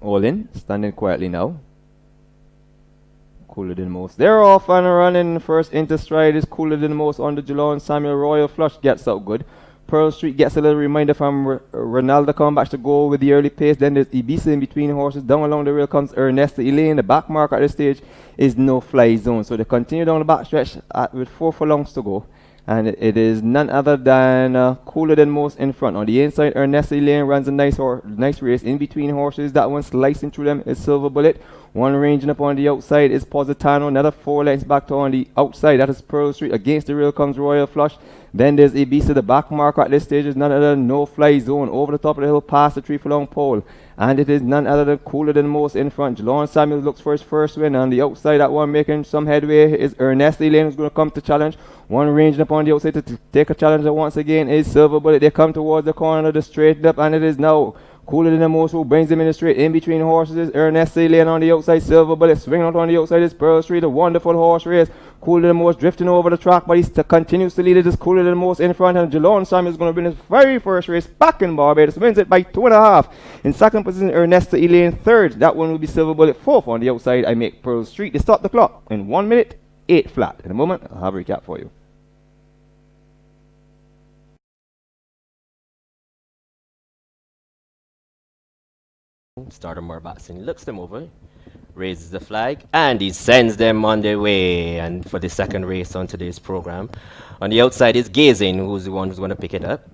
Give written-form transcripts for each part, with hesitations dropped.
All in, standing quietly now. Cooler than most. They're off and running. First into stride is cooler than most on the July, and Samuel Royal Flush gets out good. Pearl Street gets a little reminder from Ronaldo coming back to go with the early pace. Then there's Ibiza in between horses. Down along the rail comes Ernesta Elaine. The back mark at this stage is no fly zone. So they continue down the back stretch with 4 furlongs to go. And it is none other than cooler than most in front. On the inside, Ernesta Elaine runs a nice race. In between horses, that one slicing through them is Silver Bullet. One ranging up on the outside is Positano. Another 4 lengths back to on the outside. That is Pearl Street. Against the rail comes Royal Flush. Then there's Ibiza. The back marker at this stage is none other than No Fly Zone. Over the top of the hill past the 3 furlong pole. And it is none other than cooler than most in front. Jelon Samuels looks for his first win. On the outside, that one making some headway is Ernest Elaine, who's going to come to challenge. One ranging up on the outside to take a challenger once again is Silver Bullet. They come towards the corner of the straight up, and it is now cooler than the most, who brings him in the straight. In between horses is Ernest Elaine on the outside. Silver Bullet swinging out on the outside is Pearl Street. A wonderful horse race. Cooler than most drifting over the track, but he continues to lead it. Is cooler than most in front, and Jelon Samuel is going to win his very first race back in Barbados. Wins it by 2.5. In second position, Ernesta Elaine. Third, that one will be Silver Bullet. Fourth on the outside, I make Pearl Street. They stop the clock in 1 minute, 8 flat. In a moment, I'll have a recap for you. Starter Marbatson looks them over, raises the flag, and he sends them on their way. And for the second race on today's program, on the outside is Gazing, who's the one who's going to pick it up.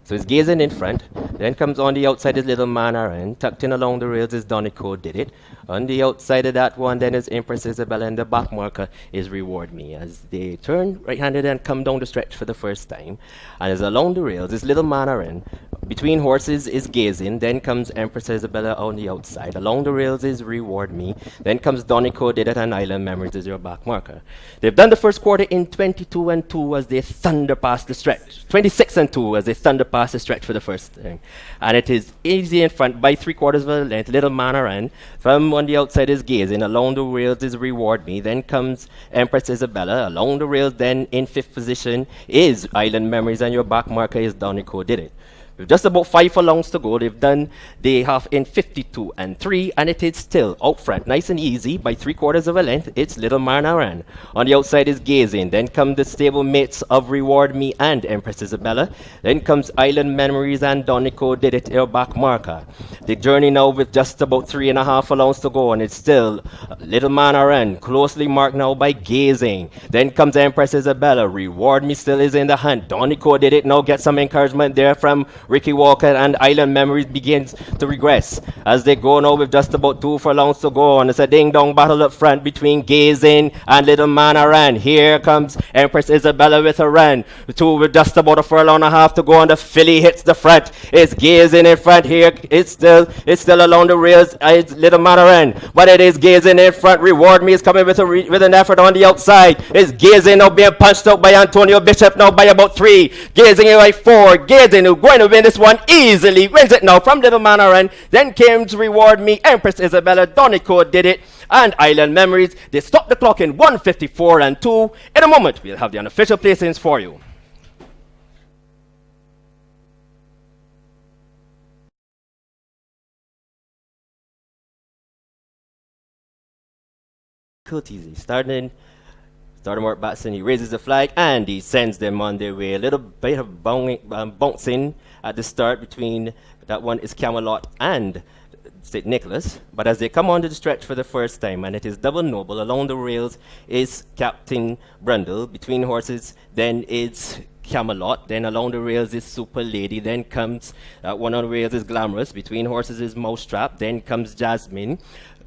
So it's Gazing in front. Then comes on the outside is Little Man Aaron. Tucked in along the rails is Donico Did It. On the outside of that one, then is Empress Isabella, and the back marker is Reward Me. As they turn right-handed and come down the stretch for the first time. And as along the rails is Little Man Aaron. Between horses is Gazing. Then comes Empress Isabella on the outside. Along the rails is Reward Me. Then comes Donico Did It, and Island Memories is your back marker. They've done the first quarter in 22-2 as they thunder past the stretch. 26-2 as they thunder past the stretch for the first time. And it is easy in front by 3/4 of a length. Little Man Aaron. From on the outside is Gazing. Along the rails is Reward Me. Then comes Empress Isabella. Along the rails, then in 5th position is Island Memories, and your back marker is Donico Did It. With just about 5 furlongs to go, they've done the half in 52-3, and it is still out front, nice and easy by 3/4 of a length. It's Little Man Aaron. On the outside is Gazing. Then come the stable mates of Reward Me and Empress Isabella. Then comes Island Memories and Donico Did It, your back marker. The journey now with just about 3.5 furlongs to go, and it's still Little Man Aaron, closely marked now by Gazing. Then comes Empress Isabella. Reward Me still is in the hunt. Donico Did It now gets some encouragement there from Ricky Walker, and Island Memories begins to regress as they go now with just about 2 furlongs to go. And it's a ding-dong battle up front between Gazing and Little Man Aaron. Here comes Empress Isabella with a run. 2 with just about a furlong and a half to go, and the filly hits the front. It's Gazing in front here. It's still along the rails. It's Little Man Aaron, but it is Gazing in front. Reward Me is coming with an effort on the outside. It's Gazing now being punched out by Antonio Bishop now by about 3. Gazing by 4. Gazing who's going to win this one easily. Wins it now from Little Man Aaron. Then came to Reward Me, Empress Isabella, Donico Did It, and Island Memories. They stopped the clock in 1:54-2. In a moment, we'll have the unofficial placings for you. Easy. Starter Mark Batson, he raises the flag and he sends them on their way. A little bit of bouncing at the start between that one is Camelot and St. Nicholas. But as they come onto the stretch for the first time, and it is Double Noble, along the rails is Captain Brundle. Between horses, then it's Camelot. Then along the rails is Super Lady. Then comes one on the rails is Glamorous. Between horses is Mousetrap. Then comes Jasmine.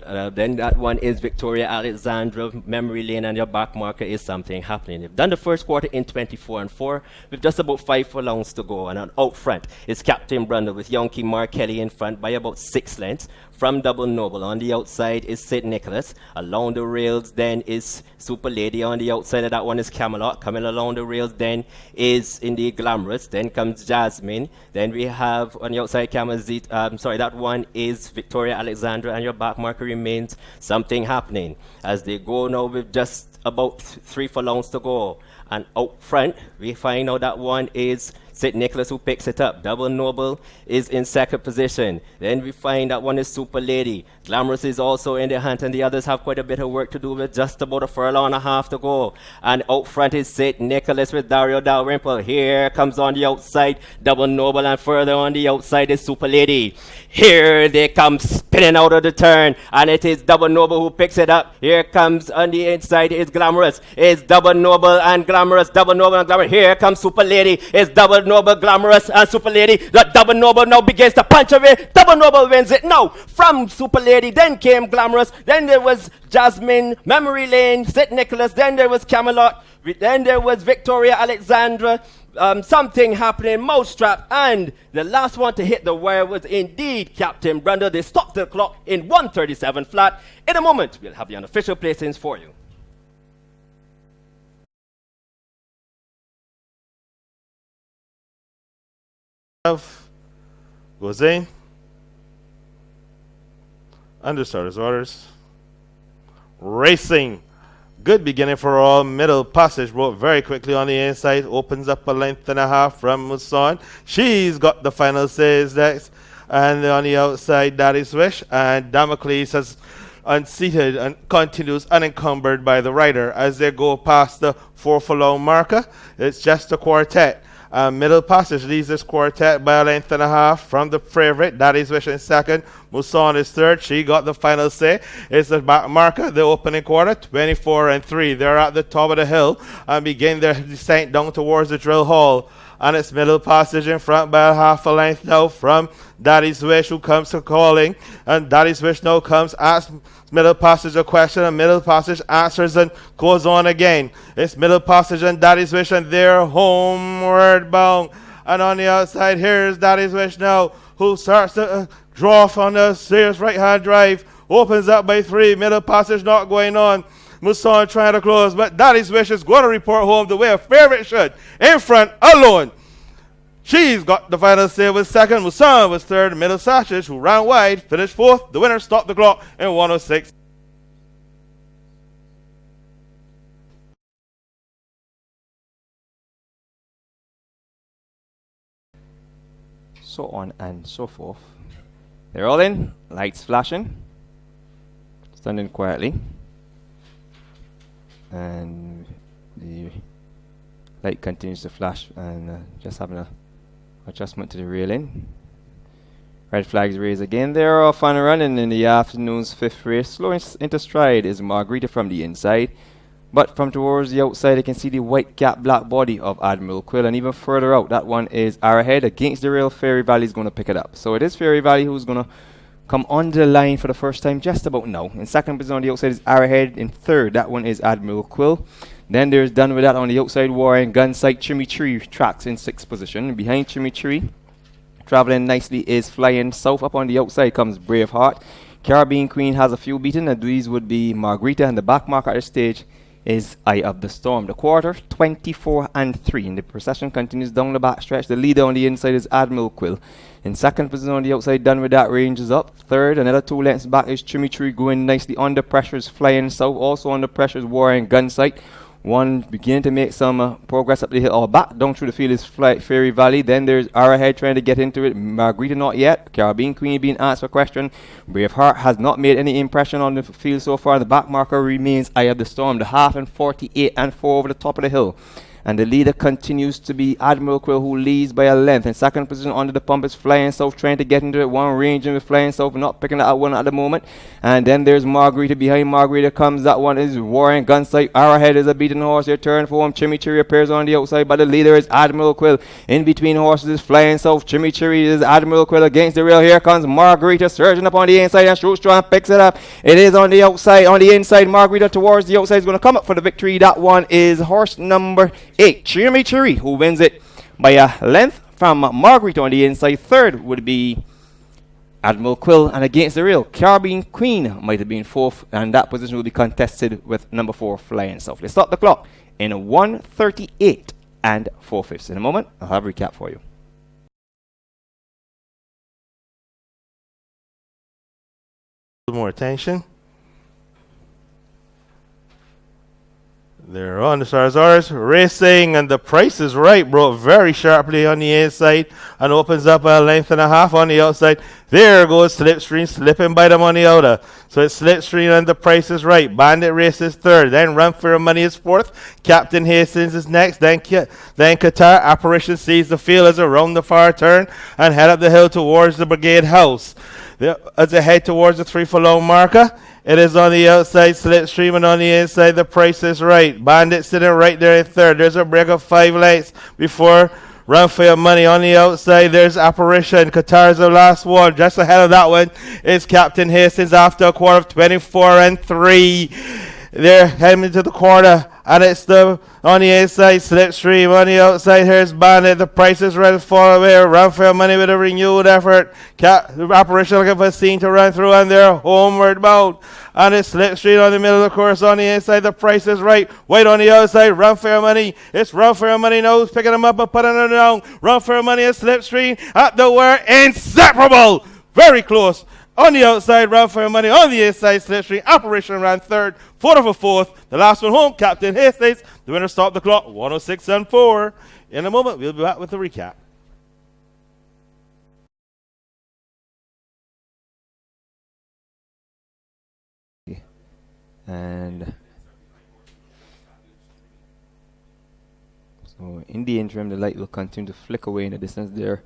Then that one is Victoria Alexandra, Memory Lane, and your back marker is Something Happening. They've done the first quarter in 24-4 with just about 5 furlongs to go. And out front is Captain Brundle with Yonky Mark Kelly in front by about 6 lengths. From Double Noble, on the outside is St. Nicholas. Along the rails then is Super Lady. On the outside of that one is Camelot. Coming along the rails then is indeed Glamorous. Then comes Jasmine. Then we have on the outside that one is Victoria Alexandra, and your back marker remains Something Happening. As they go now with just about 3 furlongs to go. And out front, we find out that one is St. Nicholas who picks it up. Double Noble is in second position. Then we find that one is Super Lady. Glamorous is also in the hunt, and the others have quite a bit of work to do with just about a furlong and a half to go. And out front is St. Nicholas with Dario Dalrymple. Here comes on the outside Double Noble, and further on the outside is Super Lady. Here they come spinning out of the turn, and it is Double Noble who picks it up. Here comes on the inside is Glamorous. It's Double Noble and Glamorous. Double Noble and Glamorous. Here comes Super Lady. It's Double Noble, Glamorous, and Super Lady. The Double Noble now begins to punch away. Double Noble wins it now from Super Lady. Then came Glamorous. Then there was Jasmine, Memory Lane, St. Nicholas. Then there was Camelot. Then there was Victoria Alexandra. Something happening, Mousetrap, and the last one to hit the wire was indeed Captain Brundle. They stopped the clock in 1:37 flat. In a moment, we'll have the unofficial placings for you. Goes in. Understarters orders. Racing. Good beginning for all. Middle passage broke very quickly on the inside. Opens up a length and a half from Muson. She's got the final says next. And on the outside, Daddy's Wish. And Damocles has unseated and continues unencumbered by the rider as they go past the 4 furlong marker. It's just a quartet. Middle passage leads this quartet by a length and a half from the favorite. Daddy's Wish in second. Muson is third. She got the final say. It's the back marker, the opening quarter, 24-3. They're at the top of the hill and begin their descent down towards the drill hall. And it's middle passage in front by a half a length now from Daddy's Wish, who comes to calling. And Daddy's Wish now comes, asks middle passage a question, and middle passage answers and goes on again. It's middle passage and Daddy's Wish, and they're homeward bound. And on the outside, here's Daddy's Wish now, who starts to draw from the serious right-hand drive. Opens up by 3. Middle passage not going on. Muson trying to close, but Daddy's Wish is going to report home the way a favorite should. In front, alone. She's got the final say with second. Muson was third. Middle Passage, who ran wide, finished fourth. The winner stopped the clock in 106. So on and so forth. They're all in. Lights flashing. Standing quietly. And the light continues to flash, and just having a adjustment to the railing. Red flags raised again. They're off and running in the afternoon's fifth race. Slow into stride is Margarita from the inside, but from towards the outside you can see the white cap black body of Admiral Quill, and even further out that one is Arrowhead. Against the rail, Fairy Valley is going to pick it up. So it is Fairy Valley who's going to come onto the line for the first time just about now. In second position on the outside is Arrowhead. In third, that one is Admiral Quill. Then there's done with that on the outside, Warren Gunsight. Chimichurri tracks in sixth position. Behind Chimichurri, traveling nicely, is Flying South. Up on the outside comes Braveheart. Caribbean Queen has a few beaten, and these would be Margarita, and the back marker at the stage is Eye of the Storm. The quarter, 24-3. And the procession continues down the back stretch. The leader on the inside is Admiral Quill. In second position on the outside, done with that, range is up. Third, another 2 lengths back is Chimichurri going nicely. Under pressure is Flying South. Also under pressure is Warren Gunsight. One beginning to make some progress up the hill, or back down through the field is Fairy Valley. Then there's Arrowhead trying to get into it. Margarita not yet. Caribbean Queen being asked for a question. Braveheart has not made any impression on the field so far. The back marker remains Eye of the Storm. The half and 48-4 over the top of the hill. And the leader continues to be Admiral Quill, who leads by a length. In second position under the pump is Flying South, trying to get into it. One ranging with Flying South, not picking that one at the moment. And then there's Margarita. Behind Margarita comes that one is Warren Gunsight. Arrowhead is a beaten horse. Your turn for him. Chimichurri appears on the outside, but the leader is Admiral Quill. In between horses is Flying South. Chimichurri is Admiral Quill against the rail. Here comes Margarita surging up on the inside, and Strong picks it up. It is on the outside, on the inside. Margarita towards the outside is going to come up for the victory. That one is horse number 8, Chimichurri, who wins it by a length from Margarita on the inside. Third would be Admiral Quill, and against the rail, Caribbean Queen might have been fourth, and that position will be contested with number 4, Flying South. They stop the clock in 1:38 4/5. In a moment, I'll have a recap for you. More attention. They're on the stars racing, and the price is right. Broke very sharply on the inside and opens up a length and a half on the outside. There goes Slipstream, slipping by them on the outer. So it's Slipstream and the price is right. Bandit Race is third. Then Run for Your Money is fourth. Captain Hastings is next. Then Qatar Apparition sees the field as around the far turn and head up the hill towards the Brigade House. As they head towards the 3 furlong marker, it is on the outside, Slipstream, and on the inside, the price is right. Bandit sitting right there in third. There's a break of 5 lengths before Run for Your Money. On the outside, there's Apparition. Qatar's the last one. Just ahead of that one is Captain Hastings after a quarter of 24 and 3. They're heading into the quarter, and it's on the inside, Slipstream. On the outside, here's Bandit. The price is right far away. Run for Your Money with a renewed effort. The Apparition looking for a scene to run through, and they're homeward bound. And it's Slipstream on the middle of the course. On the inside, the price is right. Wait on the outside, Run for Your Money. It's Run for Your Money now. Who's picking them up and putting them down? Run for Your Money and Slipstream at the wire. Inseparable. Very close. On the outside, Run for Your Money. On the inside, Slipstream. Apparition ran third. Fourth of a fourth. The last one home, Captain Hastings. The winner stopped the clock, 106 and 4. In a moment, we'll be back with the recap. And so in the interim, the light will continue to flick away in the distance there.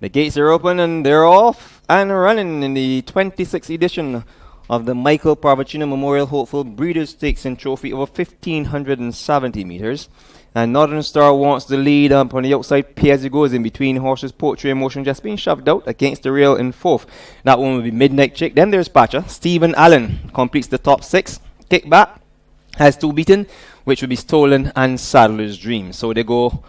The gates are open and they're off and running in the 26th edition of the Michael Parravicino Memorial Hopeful Breeders' Stakes and Trophy over 1,570 meters. And Northern Star wants the lead up on the outside. Pay as it goes in between horses. Poetry in Motion just being shoved out against the rail in fourth. That one will be Midnight Chick. Then there's Patcher. Stephen Allen completes the top 6. Kickback has 2 beaten, which will be Stolen and Saddler's Dream. So they go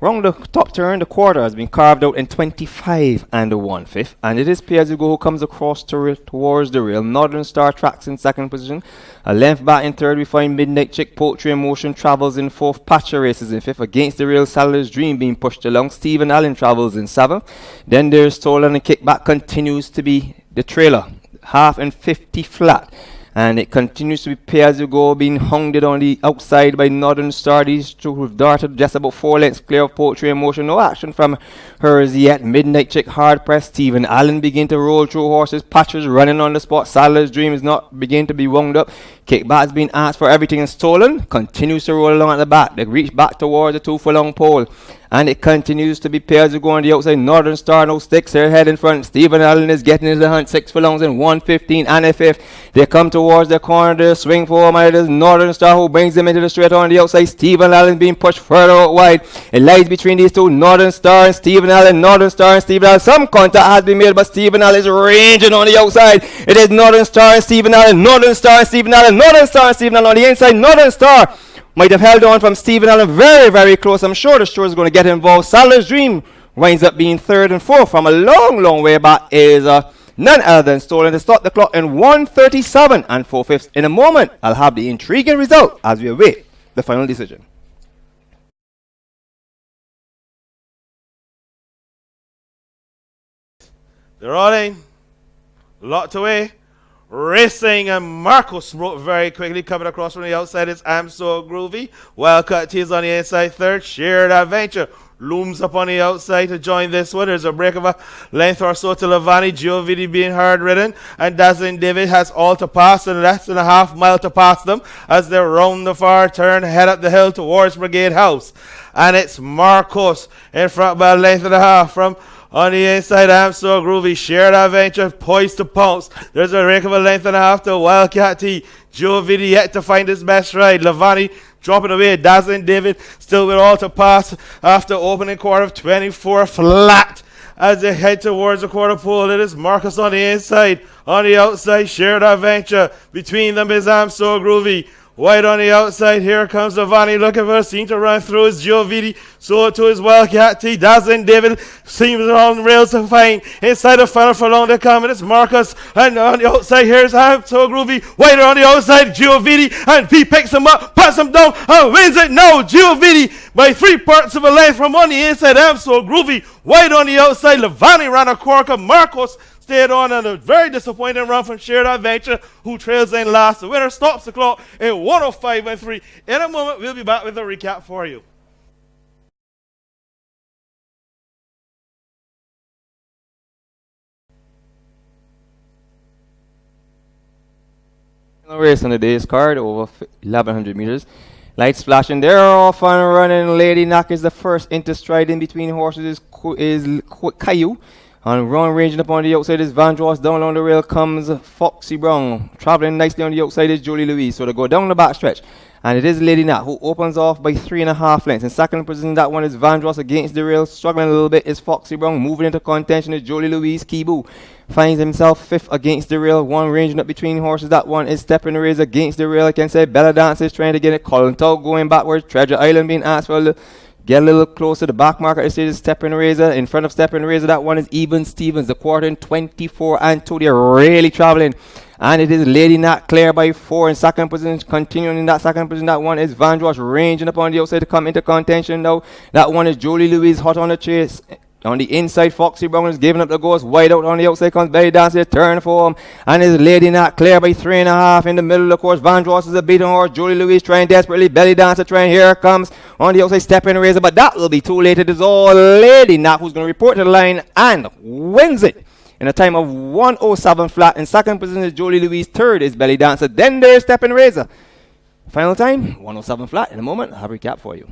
round the top turn. The quarter has been carved out in 25 and 1/5. And it is Pay As You Go who comes across towards the rail. Northern Star tracks in second position. A length back in third, we find Midnight Chick. Poetry in Motion travels in fourth. Patcher races in fifth. Against the rail, Saddler's Dream being pushed along. Stephen Allen travels in seventh. Then there's Stolen, and Kickback continues to be the trailer. Half and 50 flat. And it continues to be Pay As You Go, being hounded on the outside by Northern Star. These two have darted just about 4 lengths clear of Poetry in Motion. No action from hers yet. Midnight Chick hard pressed. Stephen Allen begin to roll through horses. Patcher's running on the spot. Saddler's Dream is not begin to be wound up. Kickback has been asked for everything and Stolen. Continues to roll along at the back. They reach back towards the 2 furlong pole. And it continues to be Pay As You Go on the outside. Northern Star no sticks her head in front. Stephen Allen is getting into the hunt. 6 furlongs in 1:15 and a fifth. They come towards the corner. They swing for him. It is Northern Star who brings them into the straight on the outside. Stephen Allen being pushed further out wide. It lies between these two. Northern Star and Stephen Allen. Northern Star and Stephen Allen. Some contact has been made, but Stephen Allen is ranging on the outside. It is Northern Star and Stephen Allen. Northern Star and Stephen Allen. Northern Star and Stephen Allen on the inside. Northern Star might have held on from Stephen Allen very, very close. I'm sure the shore is going to get involved. Saddler's Dream winds up being third and fourth from a long, long way back. Is none other than Stolen to start the clock in 1:37 and 4/5. In a moment, I'll have the intriguing result as we await the final decision. They're all in. Locked away. Racing, and Marcos wrote very quickly, coming across from the outside. It's I'm So Groovy. Wildcat Tees on the inside third. Shared Adventure looms up on the outside to join this one. There's a break of a length or so to Lavani. Giovidi being hard ridden, and Dazzling David has all to pass and less than a half mile to pass them as they round the far turn, head up the hill towards Brigade House. And it's Marcos in front by a length and a half from on the inside. I'm So Groovy. Shared Adventure poised to pounce. There's a rake of a length and a half to Wildcat T. Joe Vidi yet to find his best ride. Lavani dropping away. Dazzling David still with all to pass after opening quarter of 24 flat. As they head towards the quarter pole, it is Marcus on the inside. On the outside, Shared Adventure. Between them is I'm So Groovy. Wide on the outside, here comes Lavani looking for a scene to run through his Giovidi. So to his Wildcat T. Dazzling David seems on rails to find. Inside the final furlong to come, and it's Marcus. And on the outside, here's I'm So Groovy. Wider on the outside, Giovidi. And he picks him up, puts him down, and wins it now. Giovidi by 3 parts of a length from on the inside. I'm So Groovy. Wide on the outside, Lavani ran a corker. Marcos stayed on a very disappointing run from Shared Adventure, who trails in last. The winner stops the clock in 105.3. In a moment, we'll be back with a recap for you. Race on the day's card over 1100 meters. Lights flashing. They're off and running. Lady Knock is the first into stride. In between horses is Caillou. And run ranging up on the outside is Vandross. Down on the rail comes Foxy Brown. Traveling nicely on the outside is Jolie Louise. So they go down the back stretch. And it is Lady Nat who opens off by 3.5 lengths. In second position, that one is Vandross against the rail. Struggling a little bit is Foxy Brown. Moving into contention is Jolie Louise. Kibu finds himself fifth against the rail. One ranging up between horses. That one is Stepping Race against the rail. I can say Bella Dance is trying to get it. Colin Tow going backwards. Treasure Island being asked for get a little closer. The back marker is Stepping Razor. In front of Stepping Razor, that one is Even Stevens. The quarter in 24 and 2. They're really traveling. And it is Lady Nat clear by 4 in second position. Continuing in that second position, that one is Vandross ranging up on the outside to come into contention now. That one is Jolie Louise hot on the chase. On the inside, Foxy Brown is giving up the ghost. Wide out on the outside comes Belly Dancer. Turn for him. And is Lady Nat clear by 3.5. In the middle of the course, Vandross is a beaten horse. Jolie Louise trying desperately. Belly Dancer trying. Here comes on the outside, Stepping Razor. But that will be too late. It is all Lady Nat who's going to report to the line and wins it in a time of 107 flat. In second position is Jolie Louise. Third is Belly Dancer. Then there's Stepping Razor. Final time, 107 flat. In a moment, I'll have a recap for you.